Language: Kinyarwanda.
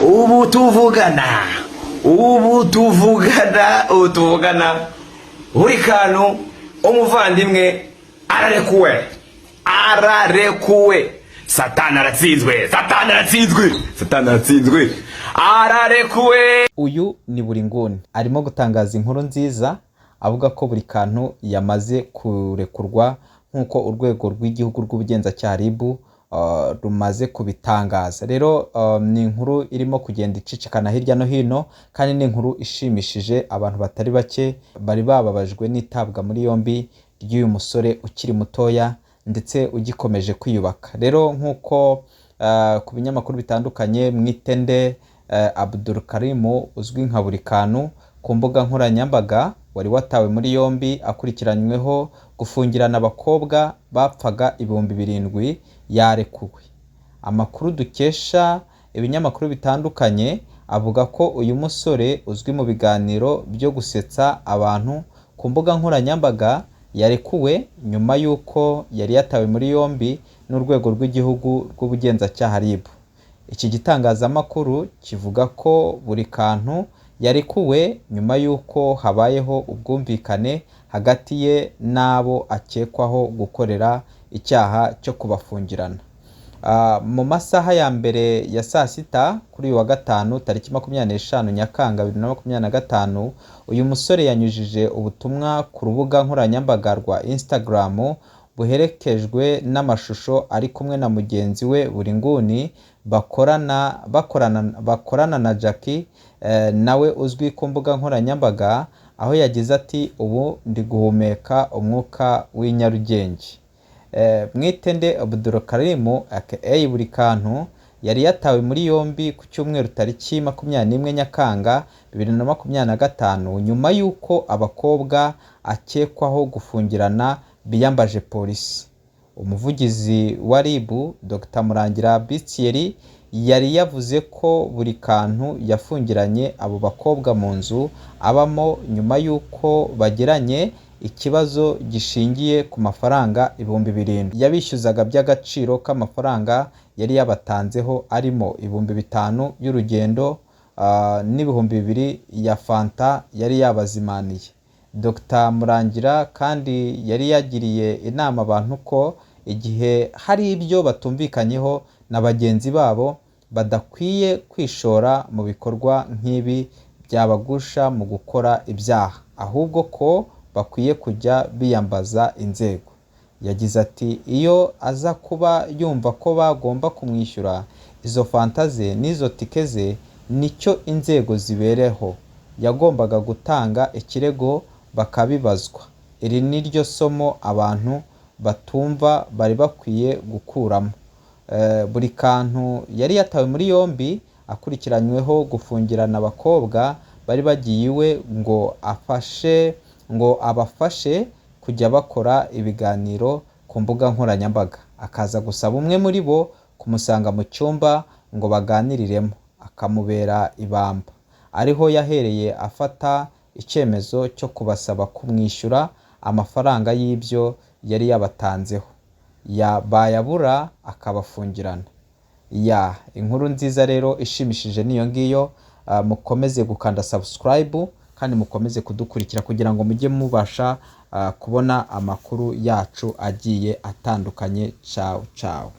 ubu tuvugana buri kantu umuvandimwe ararekuwe satani aratsinzwe ararekuwe. Uyu ni Buringuni arimo gutangaza inkuru nziza avuga ko buri kantu yamaze kurekurwa nk'uko urwego rw'igihugu rw'ubugenzacyaha RIB rumaze kubitangaza. Rero ni inkuru irimo kugenda icicikana hirya no hino, kandi ni inkuru ishimishije. Abantu batari bake bari bababajwe n'itabwa muri yombi ry'uyu musore ukiri mutoya ndetse ugikomeje kwiyubaka. Rero nk'uko ku binyamakuru bitandukanye, Mwitende Abdul Karim uzwi nka Buri Kantu ku mbuga nkoranyambaga wari watawe muri yombi akurikiranyweho gufungirana abakobwa bapfaga 7,000 yarekuwe. Amakuru dukesha ibinyamakuru bitandukanye avuga ko uyu musore uzwi mu biganiro byo gusetsa abantu ku mbuga nkoranyambaga yarekuwe nyuma y'uko yari yatawe muri yombi n'urwego rw'igihugu rw'ubugenzacyaha RIB. Iki gitangazamakuru kivuga ko Buri Kantu yarekuwe nyuma y'uko habayeho ubwumvikane hagati ye n'abo akekwaho gukorera icyaha cyo kubafungirana. Mu masaha ya mbere ya saa sita kuri uyu wa gatanu tariki 25 Nyakanga 2025, uyu musore yanyujije ubutumwa ku rubuga nkoranyambaga rwa Instagram buherekejwe n'amashusho ari kumwe na mugenzi we Buringuni bakorana na Jackie nawe uzwi ku mbuga nkoranyambaga, aho yagize ati ubu ndi guhumeka umwuka w'inyarugenge. Mwitende Abdul Karim aka Buri Kantu yari yatawe muri yombi ku cyumweru tariki 21 Nyakanga 2025 nyuma y'uko abakobwa akekwaho gufungirana biyambaje polisi. Umuvugizi wa RIB Dr Murangira Bitieri yari yavuze ko Buri Kantu yafungiranye abo bakobwa mu nzu abamo nyuma y'uko bagiranye ikibazo gishingiye ku mafaranga 7,000 yabishyuzaga by'agaciro k'amafaranga yari yabatanzeho, arimo 5,000 y'urugendo n'2,000 ya fanta yari yabazimaniye. Dr Murangira kandi yari yagiriye inama abantu ko igihe hari ibyo batumvikanyeho na bagenzi babo badakwiye kwishora mu bikorwa nk'ibi byabagusha mu gukora ibyaha, ahubwo ko bakwiye kujya biyambaza inzego. Yagize ati iyo aza kuba yumva ko bagomba kumwishyura izo fantaze n'izo tike ze, nicyo inzego zibereho, yagombaga gutanga ikirego bakabibazwa. Iri ni ryo somo abantu batumva bari bakwiye gukuramo. Buri Kantu yari yatawe muri yombi akurikiranyweho gufungirana abakobwa bari bagiye iwe ngo abafashe kujya bakora ibiganiro ku mbuga nkoranyambaga, akaza gusaba umwe muri bo kumusanga mu cyumba ngo baganiriremo, akamubera ibamba. Ariho yahereye afata icyemezo cyo kubasaba kumwishyura amafaranga y'ibyo yari yabatanzeho, bayabura akabafungirana. Inkuru nziza rero ishimishije niyo ngiyo. Mukomeze gukanda subscribe kandi mukomeze kudukurikira kugira ngo mujye mubasha kubona amakuru yacu agiye atandukanye. Ciao.